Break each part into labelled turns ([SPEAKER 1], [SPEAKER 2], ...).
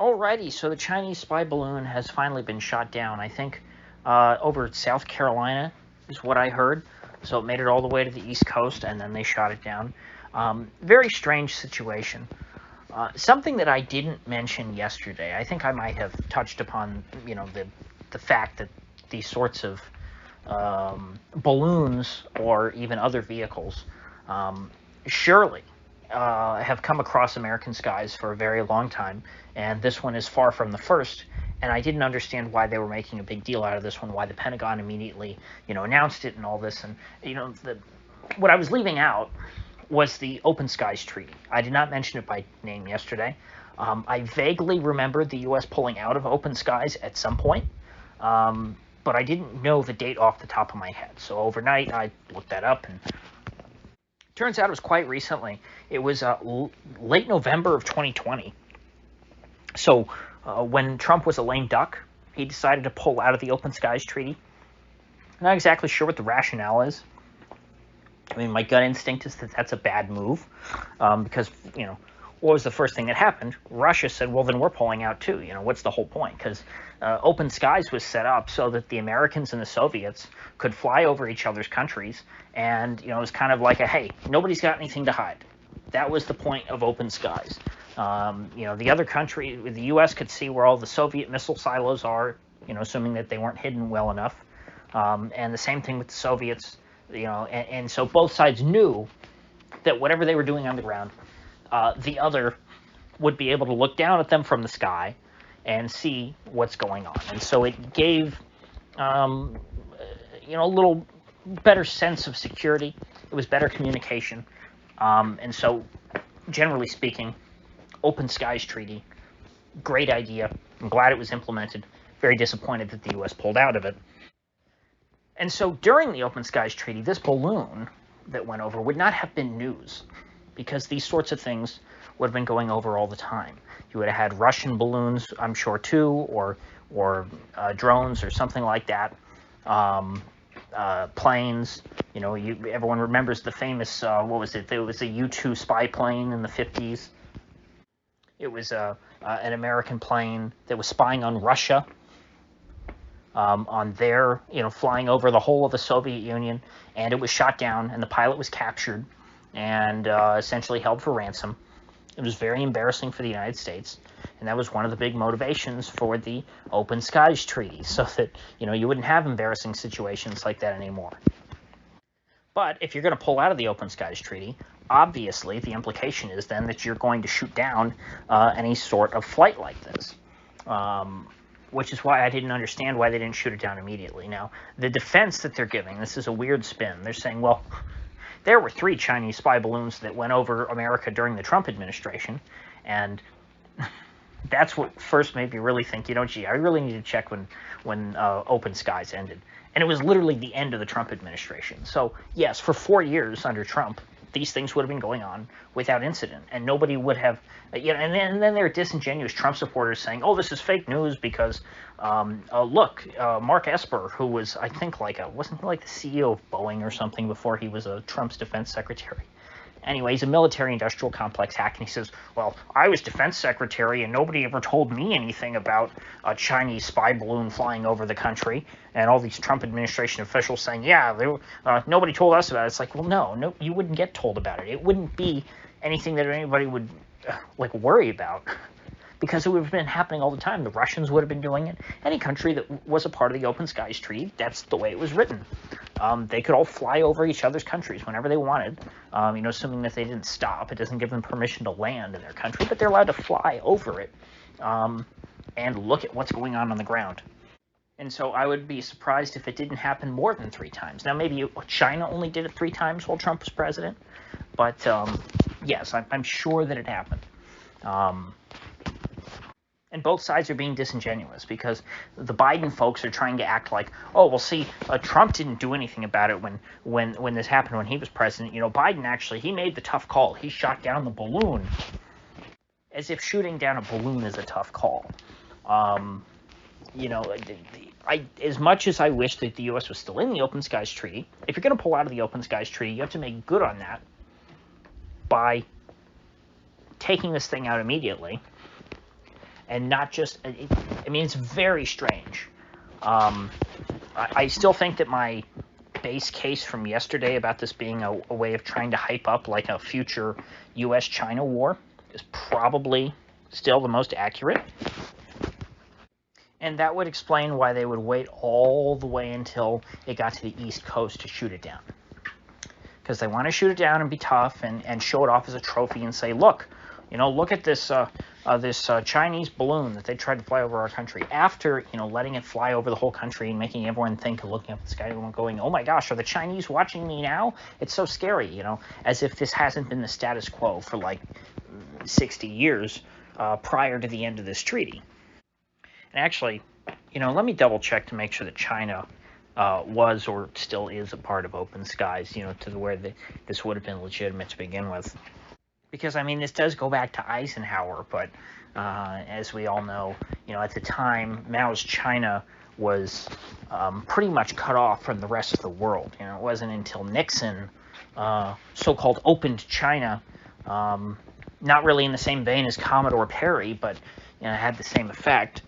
[SPEAKER 1] Alrighty, so the Chinese spy balloon has finally been shot down. I think over South Carolina is what I heard. So it made it all the way to the East Coast, and then they shot it down. Very strange situation. Something that I didn't mention yesterday, I think I might have touched upon, the fact that these sorts of balloons or even other vehicles surely have come across American skies for a very long time, and this one is far from the first. And I didn't understand why they were making a big deal out of this one, why the Pentagon immediately, announced it and all this. And what I was leaving out was the Open Skies Treaty. I did not mention it by name yesterday. I vaguely remembered the U.S. pulling out of Open Skies at some point, but I didn't know the date off the top of my head. So overnight, I looked that up, and turns out it was quite recently. It was late November of 2020. So when Trump was a lame duck, he decided to pull out of the Open Skies Treaty. I'm not exactly sure what the rationale is. I mean, my gut instinct is that that's a bad move, because, what was the first thing that happened? Russia said, well, then we're pulling out too. What's the whole point? Because Open Skies was set up so that the Americans and the Soviets could fly over each other's countries, and, it was kind of like hey, nobody's got anything to hide. That was the point of Open Skies. The other country, the U.S. could see where all the Soviet missile silos are, assuming that they weren't hidden well enough. And the same thing with the Soviets, and so both sides knew that whatever they were doing on the ground, the other would be able to look down at them from the sky and see what's going on. And so it gave, a little better sense of security. It was better communication. And so, generally speaking, Open Skies Treaty, great idea. I'm glad it was implemented. Very disappointed that the U.S. pulled out of it. And so during the Open Skies Treaty, this balloon that went over would not have been news, because these sorts of things would have been going over all the time. You would have had Russian balloons, I'm sure, too, or drones or something like that. Planes, everyone remembers the famous, what was it? There was a U-2 spy plane in the 50s. It was an American plane that was spying on Russia, on their, flying over the whole of the Soviet Union, and it was shot down, and the pilot was captured and essentially held for ransom. It was very embarrassing for the United States, and that was one of the big motivations for the Open Skies Treaty, so that, you wouldn't have embarrassing situations like that anymore. But if you're going to pull out of the Open Skies Treaty, obviously the implication is then that you're going to shoot down any sort of flight like this, which is why I didn't understand why they didn't shoot it down immediately. Now, the defense that they're giving, this is a weird spin. They're saying, well, there were 3 Chinese spy balloons that went over America during the Trump administration, and that's what first made me really think, gee, I really need to check when Open Skies ended. And it was literally the end of the Trump administration. So, yes, for 4 years under Trump, these things would have been going on without incident, and nobody would have, and then there are disingenuous Trump supporters saying, oh, this is fake news because, look, Mark Esper, who was, I think, wasn't he like the CEO of Boeing or something before he was Trump's defense secretary? Anyway, he's a military-industrial complex hack, and he says, well, I was defense secretary, and nobody ever told me anything about a Chinese spy balloon flying over the country, and all these Trump administration officials saying, yeah, nobody told us about it. It's like, well, no, you wouldn't get told about it. It wouldn't be anything that anybody would, worry about, because it would have been happening all the time. The Russians would have been doing it. Any country that was a part of the Open Skies Treaty, that's the way it was written. They could all fly over each other's countries whenever they wanted, assuming that they didn't stop. It doesn't give them permission to land in their country, but they're allowed to fly over it and look at what's going on the ground. And so I would be surprised if it didn't happen more than 3 times. Now, maybe China only did it 3 times while Trump was president, but yes, I'm sure that it happened. And both sides are being disingenuous, because the Biden folks are trying to act like, oh, well, see, Trump didn't do anything about it when this happened when he was president. Biden actually, he made the tough call. He shot down the balloon, as if shooting down a balloon is a tough call. As much as I wish that the U.S. was still in the Open Skies Treaty, if you're going to pull out of the Open Skies Treaty, you have to make good on that by taking this thing out immediately and not just. I mean, it's very strange. I still think that my base case from yesterday about this being a way of trying to hype up like a future U.S.-China war is probably still the most accurate. And that would explain why they would wait all the way until it got to the East Coast to shoot it down. Because they want to shoot it down and be tough and show it off as a trophy and say, look, look at this Chinese balloon that they tried to fly over our country. After, letting it fly over the whole country and making everyone think and looking up at the sky and going, oh my gosh, are the Chinese watching me now? It's so scary, as if this hasn't been the status quo for like 60 years prior to the end of this treaty. And actually, let me double check to make sure that China was or still is a part of Open Skies, to where this would have been legitimate to begin with. Because, I mean, this does go back to Eisenhower, but as we all know, at the time, Mao's China was pretty much cut off from the rest of the world. It wasn't until Nixon so-called opened China, not really in the same vein as Commodore Perry, but had the same effect.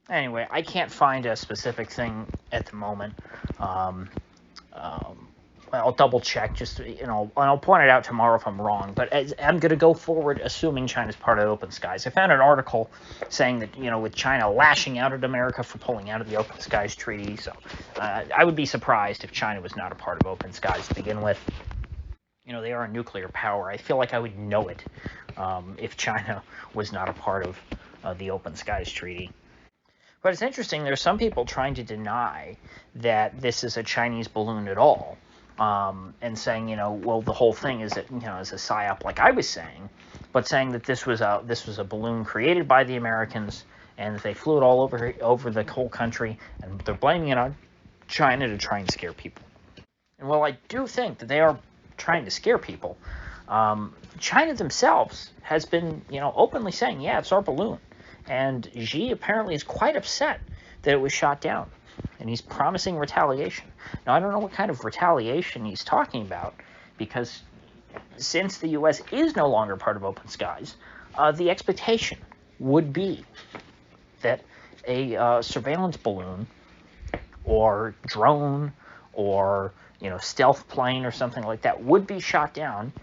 [SPEAKER 1] Anyway, I can't find a specific thing at the moment. I'll double check, just, and I'll point it out tomorrow if I'm wrong. But I'm going to go forward assuming China's part of Open Skies. I found an article saying that, with China lashing out at America for pulling out of the Open Skies Treaty. So I would be surprised if China was not a part of Open Skies to begin with. They are a nuclear power. I feel like I would know it if China was not a part of the Open Skies Treaty. But it's interesting, there's some people trying to deny that this is a Chinese balloon at all, and saying, well, the whole thing is that, is a psyop, like I was saying, but saying that this was a balloon created by the Americans, and that they flew it all over the whole country, and they're blaming it on China to try and scare people. And while I do think that they are trying to scare people, China themselves has been, openly saying, yeah, it's our balloon. And Xi apparently is quite upset that it was shot down, and he's promising retaliation. Now, I don't know what kind of retaliation he's talking about, because since the U.S. is no longer part of Open Skies, the expectation would be that a surveillance balloon or drone or stealth plane or something like that would be shot down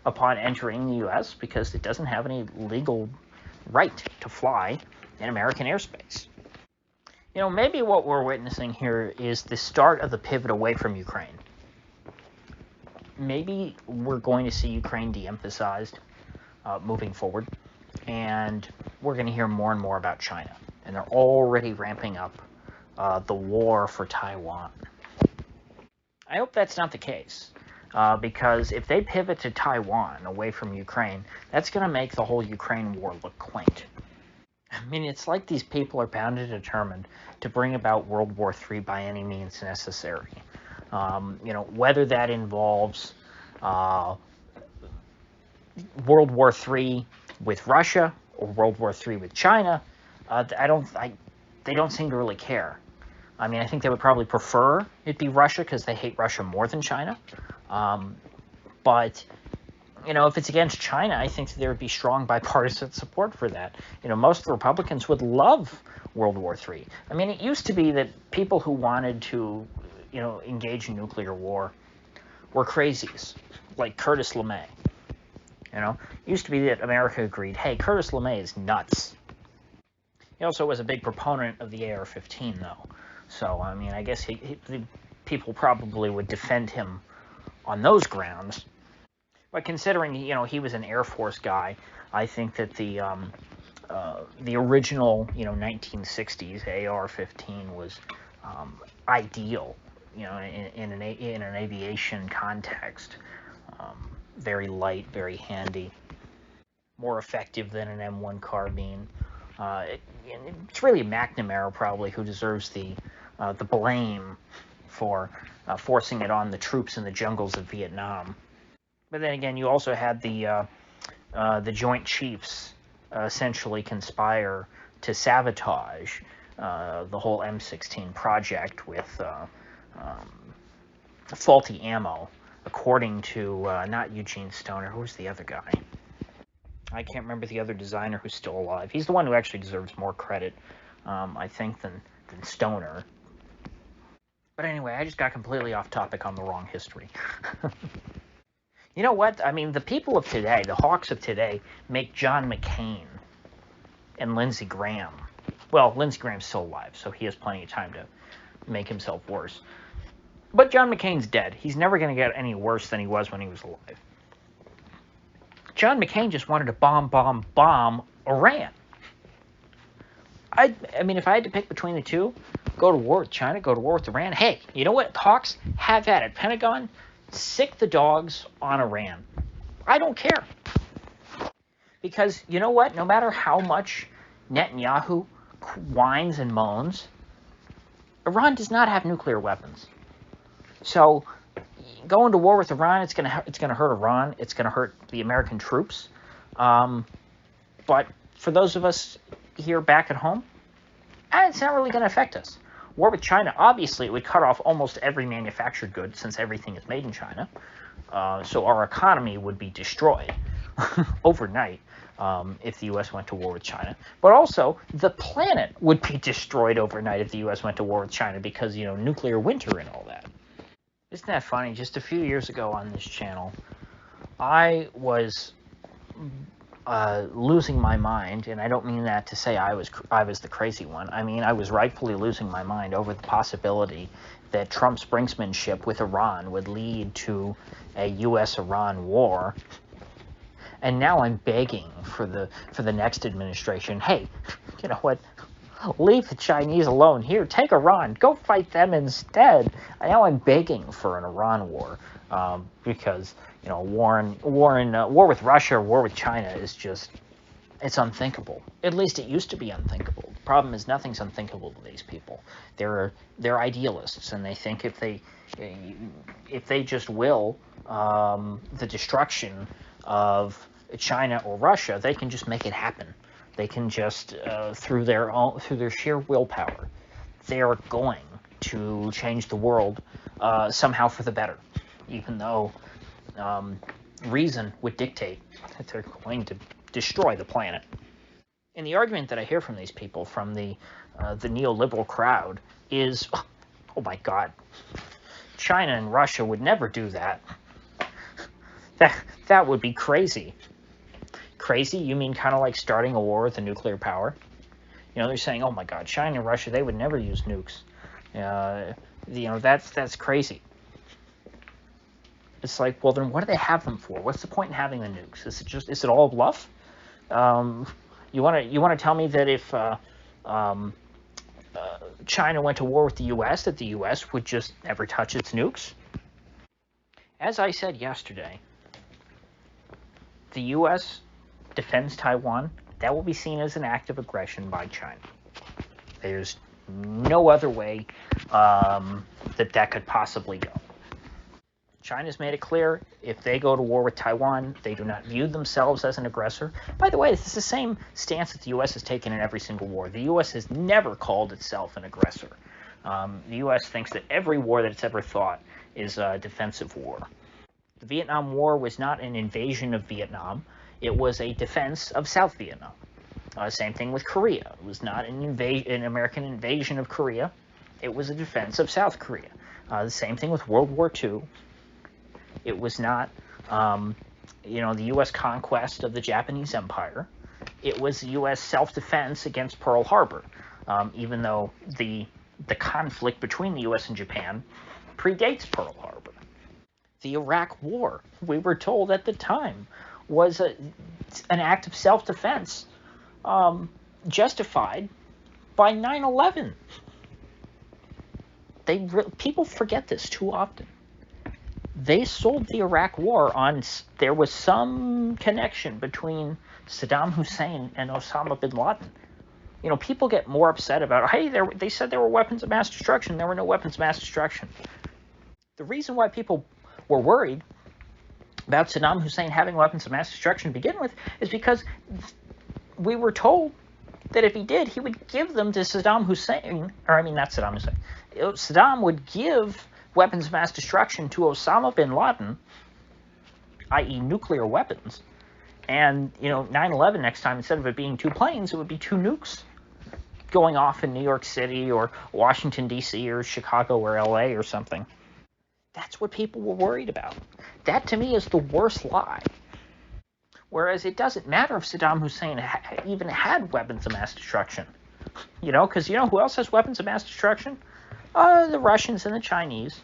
[SPEAKER 1] upon entering the U.S. because it doesn't have any legal right to fly in American airspace. Maybe what we're witnessing here is the start of the pivot away from Ukraine. Maybe we're going to see Ukraine de-emphasized moving forward, and we're going to hear more and more about China. And they're already ramping up the war for Taiwan. I hope that's not the case. Because if they pivot to Taiwan away from Ukraine, that's going to make the whole Ukraine war look quaint. I mean, it's like these people are bound and determined to bring about World War III by any means necessary. Whether that involves World War III with Russia or World War III with China, they don't seem to really care. I mean, I think they would probably prefer it be Russia because they hate Russia more than China. But, if it's against China, I think there would be strong bipartisan support for that. Most of the Republicans would love World War III. I mean, it used to be that people who wanted to, engage in nuclear war were crazies, like Curtis LeMay. It used to be that America agreed, hey, Curtis LeMay is nuts. He also was a big proponent of the AR-15, though. So, I mean, I guess the people probably would defend him on those grounds. But considering, he was an Air Force guy, I think that the original, 1960s AR-15 was ideal, in an aviation context. Very light, very handy, more effective than an M1 carbine. It's really McNamara probably who deserves the blame for forcing it on the troops in the jungles of Vietnam. But then again, you also had the Joint Chiefs essentially conspire to sabotage the whole M16 project with faulty ammo, according to not Eugene Stoner. Who's the other guy? I can't remember the other designer who's still alive. He's the one who actually deserves more credit, I think, than Stoner. But anyway, I just got completely off topic on the wrong history. You know what? I mean, the people of today, the hawks of today, make John McCain and Lindsey Graham. Well, Lindsey Graham's still alive, so he has plenty of time to make himself worse. But John McCain's dead. He's never going to get any worse than he was when he was alive. John McCain just wanted to bomb Iran. I mean, if I had to pick between the two, go to war with China, go to war with Iran. Hey, you know what, Hawks? Have at it. Pentagon, sick the dogs on Iran. I don't care. Because, you know what? No matter how much Netanyahu whines and moans, Iran does not have nuclear weapons. So, going to war with Iran, it's gonna hurt Iran. It's gonna hurt the American troops. But for those of us here back at home, it's not really going to affect us. War with China, obviously, it would cut off almost every manufactured good since everything is made in China. So our economy would be destroyed overnight if the U.S. went to war with China. But also, the planet would be destroyed overnight if the U.S. went to war with China because, nuclear winter and all that. Isn't that funny? Just a few years ago on this channel, I was losing my mind, and I don't mean that to say I was the crazy one. I mean, I was rightfully losing my mind over the possibility that Trump's brinksmanship with Iran would lead to a U.S.-Iran war. And now I'm begging for the next administration, hey, you know what? Leave the Chinese alone. Here, take Iran. Go fight them instead. And now I'm begging for an Iran war because war with Russia or war with China is just, it's unthinkable. At least it used to be unthinkable. The problem is nothing's unthinkable to these people. They're idealists, and they think if they just will the destruction of China or Russia, they can just make it happen. They can just through their sheer willpower, they are going to change the world somehow for the better, even though reason would dictate that they're going to destroy the planet. And the argument that I hear from these people, from the neoliberal crowd, is, oh my God, China and Russia would never do that. That would be crazy. Crazy? You mean kind of like starting a war with a nuclear power? They're saying, oh my God, China and Russia, they would never use nukes. That's crazy. It's like, well, then what do they have them for? What's the point in having the nukes? Is it all bluff? You want to tell me that if China went to war with the U.S., that the U.S. would just never touch its nukes? As I said yesterday, the U.S. defends Taiwan. That will be seen as an act of aggression by China. There's no other way that could possibly go. China's made it clear, if they go to war with Taiwan, they do not view themselves as an aggressor. By the way, this is the same stance that the U.S. has taken in every single war. The U.S. has never called itself an aggressor. The U.S. thinks that every war that it's ever fought is a defensive war. The Vietnam War was not an invasion of Vietnam. It was a defense of South Vietnam. Same thing with Korea. It was not an American invasion of Korea. It was a defense of South Korea. The same thing with World War II. It was not, the U.S. conquest of the Japanese Empire. It was U.S. self-defense against Pearl Harbor, even though the conflict between the U.S. and Japan predates Pearl Harbor. The Iraq War, we were told at the time, was an act of self-defense justified by 9/11. People forget this too often. They sold the Iraq War on there was some connection between Saddam Hussein and Osama bin Laden. People get more upset about, hey, they said there were weapons of mass destruction. There were no weapons of mass destruction. The reason why people were worried about Saddam Hussein having weapons of mass destruction to begin with is because we were told that if he did, he would give them to Saddam Hussein, not Saddam Hussein. Saddam would give weapons of mass destruction to Osama bin Laden, i.e. nuclear weapons, And, 9/11 next time, instead of it being 2 planes, it would be 2 nukes going off in New York City or Washington, D.C. or Chicago or L.A. or something. That's what people were worried about. That, to me, is the worst lie. Whereas it doesn't matter if Saddam Hussein even had weapons of mass destruction. Because who else has weapons of mass destruction? The Russians and the Chinese.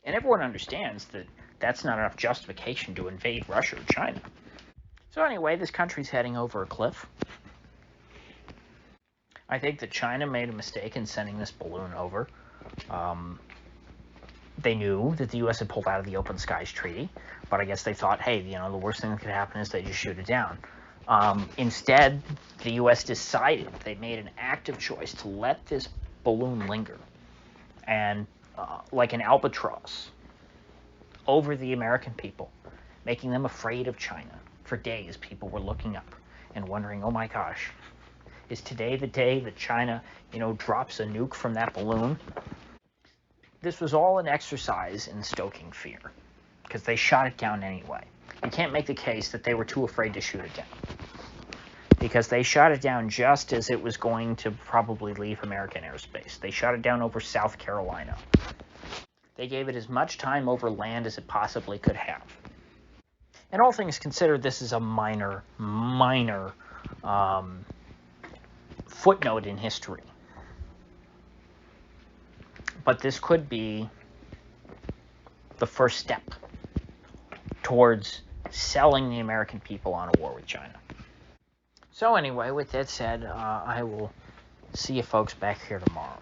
[SPEAKER 1] And everyone understands that that's not enough justification to invade Russia or China. So anyway, this country's heading over a cliff. I think that China made a mistake in sending this balloon over. They knew that the U.S. had pulled out of the Open Skies Treaty, but I guess they thought, hey, the worst thing that could happen is they just shoot it down. Instead, the U.S. decided, they made an active choice to let this balloon linger, and like an albatross, over the American people, making them afraid of China. For days, people were looking up and wondering, oh my gosh, is today the day that China, drops a nuke from that balloon? This was all an exercise in stoking fear, because they shot it down anyway. You can't make the case that they were too afraid to shoot it down, because they shot it down just as it was going to probably leave American airspace. They shot it down over South Carolina. They gave it as much time over land as it possibly could have. And all things considered, this is a minor footnote in history. But this could be the first step towards selling the American people on a war with China. So anyway, with that said, I will see you folks back here tomorrow.